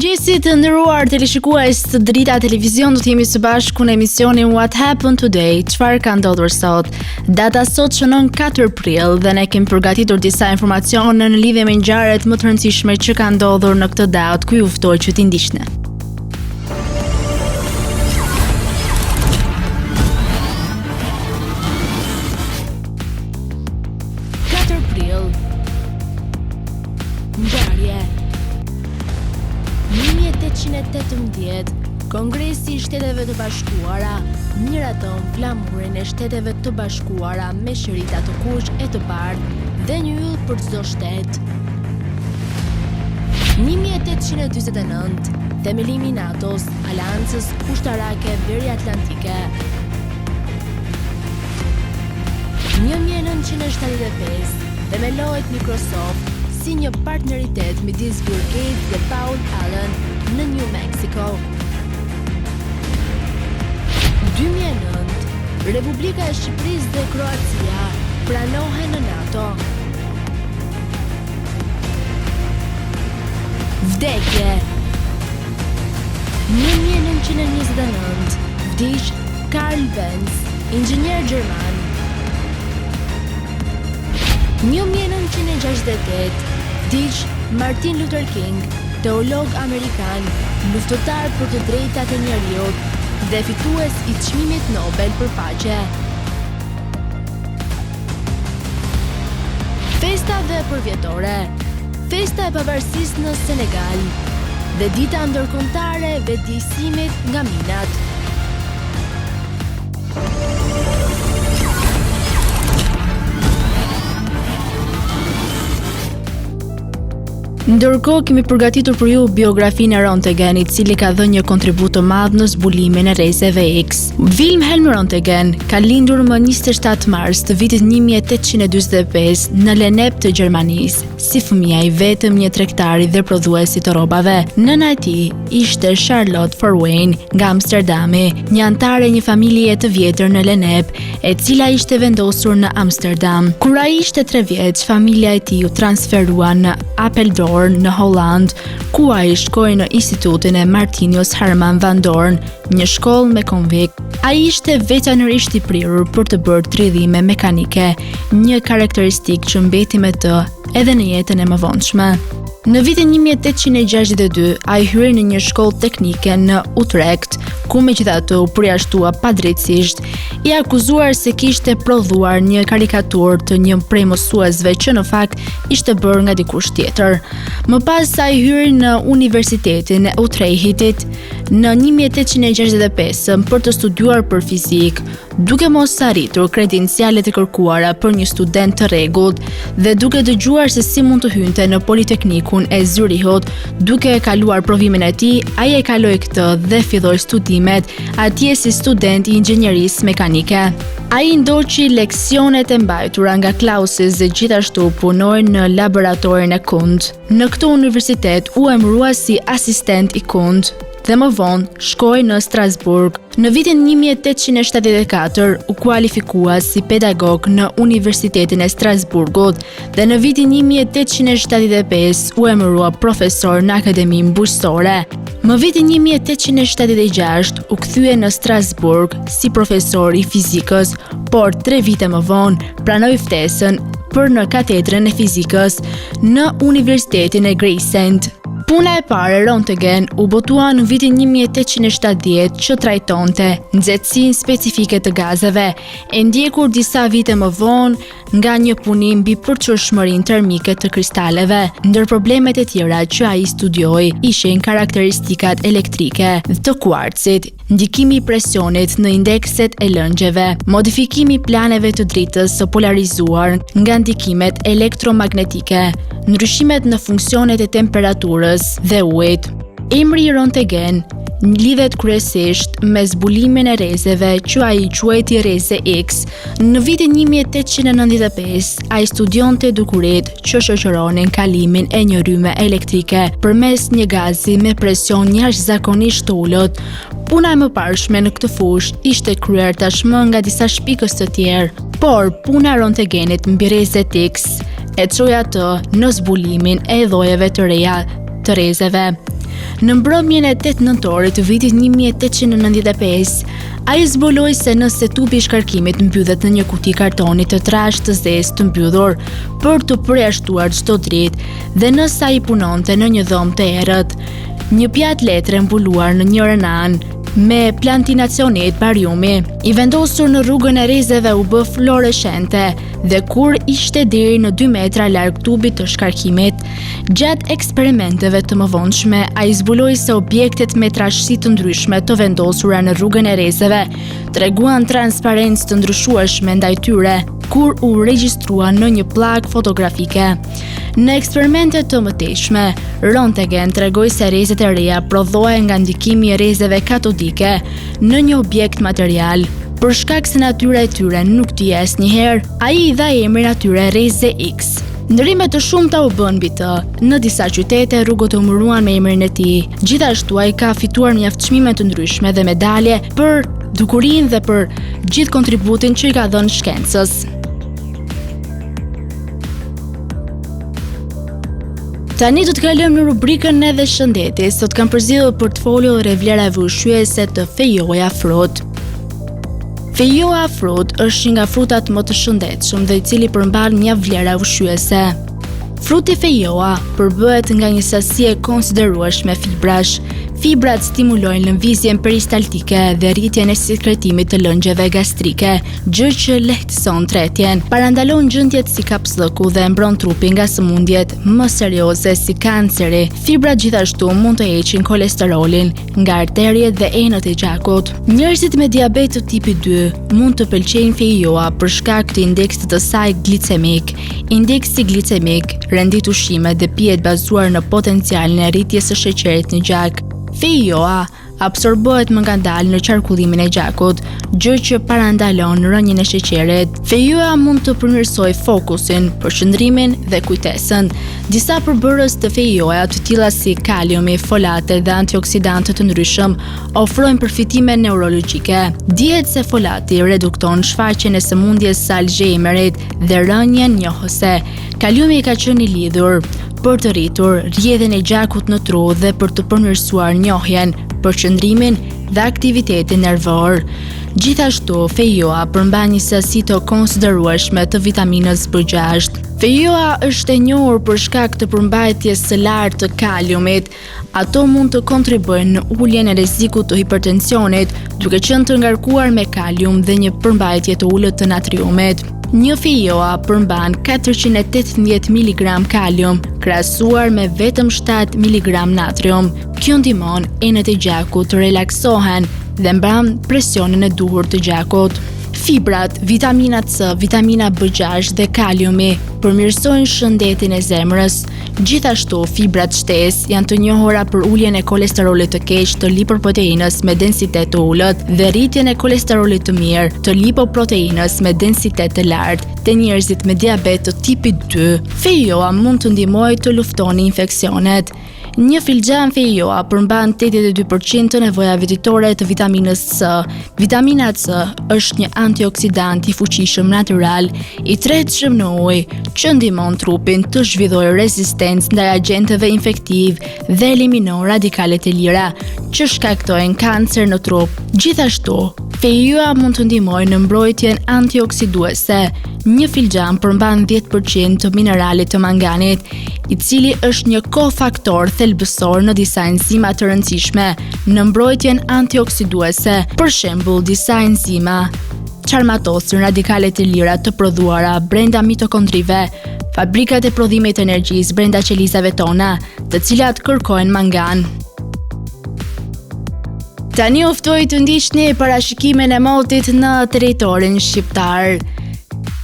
Mirëmëngjesit të nderuar teleshikues të drita televizion, do të jemi së bashku në emisionin What Happened Today, çfarë ka ndodhur sot. Data sot shënon 4 prill dhe ne kemi përgatitur disa informacione në lidhje me ngjarjet më të rëndësishme që kanë ndodhur në këtë datë, ku ju ftoj që t'i ndiqni. Ngjarje 1818, Kongresi i Shteteve të Bashkuara miraton flamurin e Shteteve të Bashkuara me shërita të kuq e të bardhë dhe një yll për çdo shtet. 1849, themelimi i NATO-s, Aleancës Ushtarake Veriatlantike. 1975, themelohet Microsoft si një partneritet midis Bill Gates dhe Paul Allen në New Mexico. 2009, Republika e Shqipërisë dhe Kroacia pranohen në NATO. Vdekje 1929, vdiq Karl Benz, inxhinier gjerman. 1968, vdiq Martin Luther King, teolog amerikan, luftëtar për të drejtat e njerëzit dhe fitues i çmimit Nobel për paqe. Festa dhe përvjetore, Festa e Pavarësisë në Senegal dhe Dita Ndërkombëtare e Vetëdijsimit nga minat. Ndërkohë kemi përgatitur për ju biografinë e Rontegen, i cili ka dhënë një kontribut të madh në zbulimin e rrezeve X. Wilhelm Rontegen ka lindur më 27 mars të vitit 1845 në Lennep të Gjermanisë, si fëmia i vetëm një tregtari dhe prodhuesi të rrobave. Nëna e tij ishte Charlotte Forweyn nga Amsterdami, një antare e një familje të vjetër në Lennep, e cila ishte vendosur në Amsterdam. Kur ai ishte 3 vjeç, familja e tij u transferua në Apeldoorn në Holland, ku ai shkoi në Institutin e Martinius Herman van Doorn, një shkollë me konvik. Ai ishte veçanërisht i prirur për të bërë tridhime mekanike, një karakteristikë që mbeti me të edhe në jetën e mëvonshme. Në vitin 1862, ai hyri në një shkollë teknike në Utrecht, ku megjithatë u përjashtua padrejtësisht, i akuzuar se kishte prodhuar një karikaturë të një prej mësuesve që në fakt ishte bërë nga dikush tjetër. Më pas ai hyri në Universitetin e Utrechtit në 1865 për të studiuar për fizikë, duke mos arritur kredencialet e kërkuara për një student të rregullt dhe duke dëgjuar se si mund të hynte në Politeknikun e Zurichut, duke e kaluar provimin e tij, ai e kaloi këtë dhe filloi studimet atje si student i inxhinierisë mekanike. Ai ndoqi leksionet e mbajtura nga Clausius dhe gjithashtu punoi në laboratorin e Kund. Në këtë universitet u emërua si asistent i Kund dhe më vonë shkoi në Strasburg. Në vitin 1874 u kualifikua si pedagog në Universitetin e Strasburgut dhe në vitin 1875 u emërua profesor në Akademinë Bujqësore. Më vitin 1876 u kthye në Strasburg si profesor i fizikës, por 3 vite më vonë pranoi ftesën për në katedrën e fizikës në Universitetin e Grijsend. Puna e parë e Rontegen u botua në vitin 1870 që trajtonte nxehtësinë specifike të gazeve, e ndjekur disa vite më vonë nga një punim mbi përçarshmërinë termike të kristaleve. Ndër problemet e tjera që ai studioi ishin karakteristikat elektrike të kuarcit, ndikimi i presionit në indekset e lëngjeve, modifikimi i planeve të dritës së polarizuar nga ndikimet elektromagnetike, ndryshimet në funksionet e temperaturës dhe ujit. Emri i Rontegen lidhet kryesisht me zbulimin e rrezeve që ai quajti rreze X. Në vitin 1895 ai studionte dukuritë që shoqëronin kalimin e një rrymë elektrike përmes një gazi me presion jashtëzakonisht të ulët. Puna e mëparshme në këtë fushë ishte kryer tashmë nga disa shpikës të tjerë, por puna e Rontegenit mbi rrezet X e çoi atë në zbulimin e llojeve të reja të rrezeve. Në mbrëmjen e 8 nëntorit të vitit 1895, ai zbuloi se nëse tubi i shkarkimit mbyllet në një kuti kartoni të trashë të zezë të mbyllur për të përjashtuar çdo dritë dhe nëse ai punonte në një dhomë të errët, një pjatë letre mbuluar në njërin anë me plantinacionit bariumi, i vendosur në rrugën e Rezeve u bë fluoreshente dhe kur ishte deri në 2 metra larg tubit të shkarkimit, gjatë eksperimenteve të mëvonshme, ai zbuloi se objektet me trashësi të ndryshme të vendosura në rrugën e Rezeve treguan transparencë të ndryshueshme ndaj tyre kur u regjistruan në një pllakë fotografike. Në eksperimentet të mëtejshme, Röntgen tregoi se rezet e reja prodhohen nga ndikimi i rezeve katodike në një objekt material. Për shkak se natyra e tyre nuk t'i asnjëherë, ai i dha emrin atyre reze X. Ndërrime të shumta u bën mbi të. Në disa qytete rrugët u mburuan me emrin e tij. Gjithashtu ai ka fituar mjaft çmime të ndryshme dhe medalje për dukurinë dhe për gjithë kontributin që i ka dhënë shkencës. Tani do të kalojmë në rubrikën edhe shëndeti, sot kam përzgjedhur portfolio dhe vlerave ushqyese të Fejoa Fruit. Fejoa Fruit është një nga frutat më të shëndetshëm dhe i cili përmban mjaft vlera ushqyese. Fruti Fejoa përbëhet nga një sasi e konsiderueshme fibrash. Fibrat stimulojnë lëvizjen peristaltike dhe rritjen e sekretimit të lëngjeve gastrike, gjë që lehtëson tretjen, parandalon gjendjet si kapslëku dhe mbron trupin nga sëmundjet më serioze si kanceri. Fibrat gjithashtu mund të heqin kolesterolin nga arteriet dhe enët e gjakut. Njerëzit me diabet të tipi 2 mund të pëlqejnë Fejoa për shkak të indeksit të saj glicemik. Indeksi glicemik rendit ushqime dhe pijet bazuar në potencialin e rritjes së sheqerit në gjak. Fejoa absorbohet më ngadalë në qarkullimin e gjakut, gjë që parandalon rënien e sheqerit. Fejoa mund të përmirësojë fokusin, përqendrimin dhe kujtesën. Disa përbërës të Fejoa, të tilla si kaliumi, folate dhe antioksidantë të ndryshëm, ofrojnë përfitime neurologjike. Dihet se folati redukton shfaqjen e sëmundjes së Alzheimerit dhe rënien njohëse. Kaliumi ka qenë i lidhur për të rritur rrjedhjen e gjakut në tru dhe për të përmirësuar njohjen, përqendrimin dhe aktivitetin nervor. Gjithashtu, Fejoa përmban një sasi të konsiderueshme të vitaminës B6. Fejoa është e njohur për shkak të përmbajtjes së lartë të kaliumit. Ato mund të kontribuojnë në uljen e rrezikut të hipertensionit, duke qenë të ngarkuar me kalium dhe një përmbajtje të ulët të natriumit. Një Fejoa përmban 418 mg kalium, krahasuar me vetëm 7 mg natrium. Kjo ndihmon enët e gjakut të relaksohen dhe mbram presionin e duhur të gjakut. Fibrat, vitamina C, vitamina B6 dhe kaliumi përmirësojnë shëndetin e zemrës. Gjithashtu, fibrat shtesë janë të njohura për uljen e kolesterolit të keq të lipoproteinës me densitet të ulët dhe rritjen e kolesterolit të mirë të lipoproteinës me densitet të lartë te njerëzit me diabet të tipit 2. Fejoa mund të ndihmojë të luftoni infeksionet. Një filxhan Fejoa përmban 82% të nevojave ditore të vitaminës C. Vitamina C është një antioksidant i fuqishëm natyral, i tretshëm në ujë, që ndihmon trupin të zhvillojë rezistencë ndaj agjenteve infektiv dhe eliminon radikalet e lira që shkaktojnë kancer në trup. Gjithashtu, Fejoa mund të ndihmojë në mbrojtjen antioksiduese. Një filxhan përmban 10% të mineralit të manganit, i cili është një kofaktor thelbësor në disa enzima të rëndësishme në mbrojtjen antioksiduese. Për shembull, disa enzima çarmatosin radikalet e lira të prodhuara brenda mitokondrive, fabrikat e prodhimit të energjisë brenda qelizave tona, të cilat kërkojnë mangan. Tani u ftoj të ndiqni parashikimin e motit në territorin shqiptar.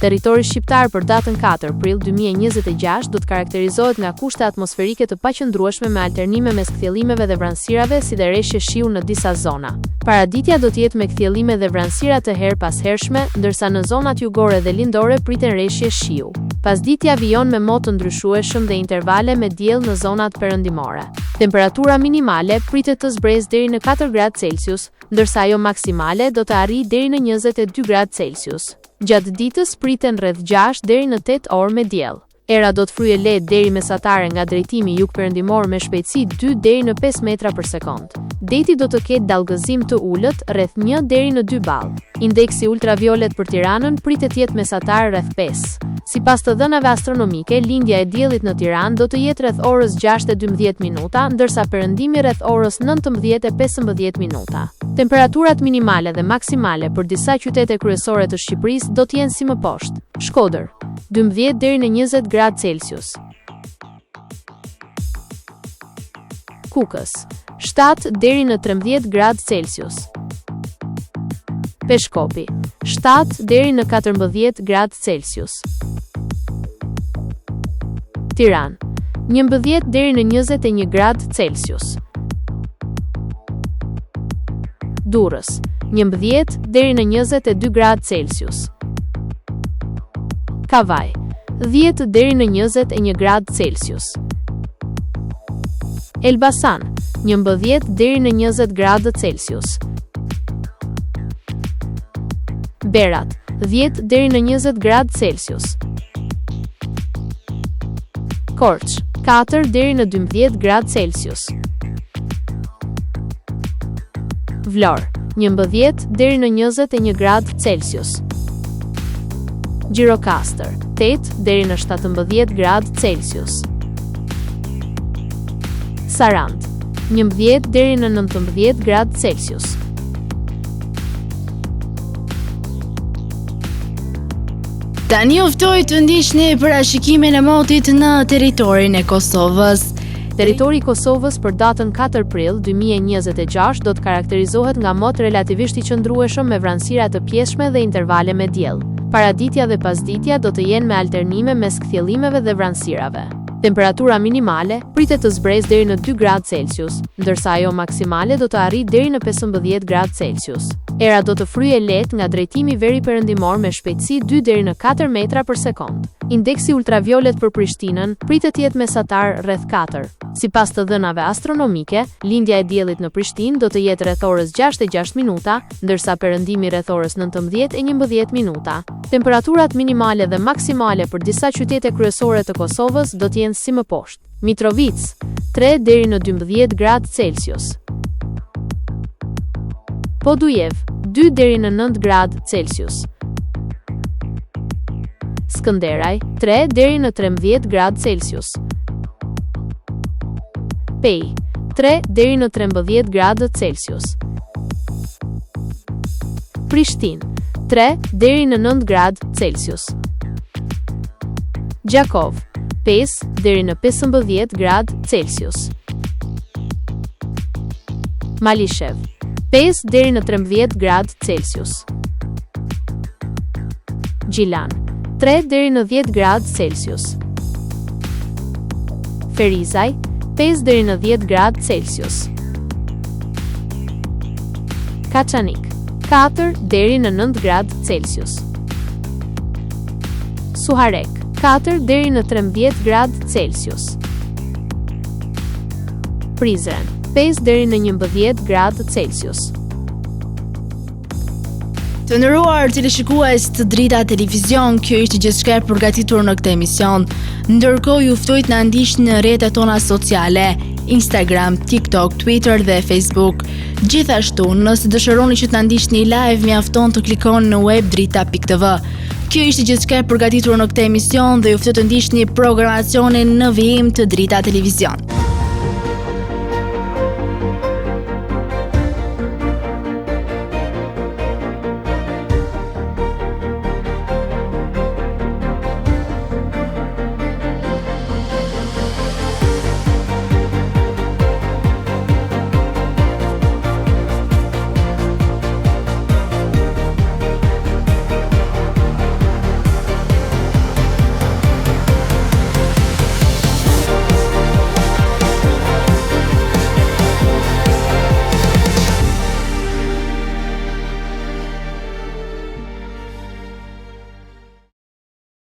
Territori shqiptar për datën 4 prill 2026 do të karakterizohet nga kushte atmosferike të paqëndrueshme me alternime mes kthjellimeve dhe vranësirave si dhe rreshje shiu në disa zona. Paraditja do të jetë me kthjellime dhe vranësira të her pas hershme, ndërsa në zonat jugore dhe lindore priten rreshje shiu. Pasditja vijon me motë të ndryshueshëm dhe intervale me diell në zonat perëndimore. Temperatura minimale pritet të zbresë deri në 4 gradë Celsius, ndërsa ajo maksimale do të arrijë deri në 22 gradë Celsius. Gjatë ditës priten rreth 6 deri në 8 orë me diell. Era do të fryejë lehtë deri mesatare nga drejtimi jug-perëndimor me shpejtësi 2 deri në 5 metra për sekond. Deti do të ketë dallgëzim të ulët rreth 1 deri në 2 ball. Indeksi ultraviolet për Tiranën pritet të jetë mesatar rreth 5. Sipas të dhënave astronomike, lindja e diellit në Tiranë do të jetë rreth orës 6:12 minuta, ndërsa perëndimi rreth orës 19:15 minuta. Temperaturat minimale dhe maksimale për disa qytete kryesore të Shqipërisë do të jenë si më poshtë. Shkodër, 12 deri në 20 gradë Celsius. Kukës, 7 deri në 13 gradë Celsius. Peshkopi, 7 deri në 14 gradë Celsius. Tiranë, 11 deri në 21 gradë Celsius. Durrës, 11 deri në 22 gradë Celsius. Kavaj, 10 deri në 21 gradë Celsius. Elbasan, 11 deri në 20 gradë Celsius. Berat, 10 deri në 20 gradë Celsius. Korç, 4 deri në 12 gradë Celsius. Vlorë, 11 deri në 21 gradë Celsius. Gjirokastër, 8 deri në 17 gradë Celsius. Sarandë, 11 deri në 19 gradë Celsius. Tani ju ftoj të ndiqni parashikimin e motit në territorin e Kosovës. Territori i Kosovës për datën 4 prill 2026 do të karakterizohet nga mot relativisht i qëndrueshëm me vranësira të pjeshme dhe intervale me diell. Paraditja dhe pasditja do të jenë me alternime mes kthjellimeve dhe vranësirave. Temperatura minimale pritet të zbresë deri në 2 gradë Celsius, ndërsa ajo maksimale do të arrijë deri në 15 gradë Celsius. Era do të fryejë lehtë nga drejtimi veri-perëndimor me shpejtësi 2 deri në 4 metra për sekond. Indeksi ultraviolet për Prishtinën pritet të jetë mesatar rreth 4. Sipas të dhënave astronomike, lindja e diellit në Prishtinë do të jetë rreth orës 6:06 minuta, ndërsa perëndimi rreth orës 19:11 minuta. Temperaturat minimale dhe maksimale për disa qytete kryesore të Kosovës do të jenë si më poshtë. Mitrovica, 3 deri në 12 gradë Celsius. Podujev, 2 deri në 9 gradë Celsius. Skënderaj, 3 deri në 13 gradë Celsius. Pej, 3 deri në 13 gradë Celsius. Prishtinë, 3 deri në 9 gradë Celsius. Gjakov, 5 deri në 15 gradë Celsius. Malishev, 5 deri në 13 gradë Celsius. Gjilan, 3 deri në 10 gradë Celsius. Ferizaj, 5 deri në 10 gradë Celsius. Kaçanik, 4 deri në 9 gradë Celsius. Suharek, 4 deri në 13 gradë Celsius. Prizren, 5 deri në 11 gradë Celsius. Të nderuar teleshikues të Drita Televizion, kjo ishte gjithçka e përgatitur në këtë emision. Ndërkohë ju ftoj të na ndiqni në rrjetet tona sociale, Instagram, TikTok, Twitter dhe Facebook. Gjithashtu, nëse dëshironi që të na ndiqni live, mjafton të klikoni në web drita.tv. Kjo ishte gjithçka e përgatitur në këtë emision dhe ju ftoj të ndiqni programacionin në vijim të Drita Televizion.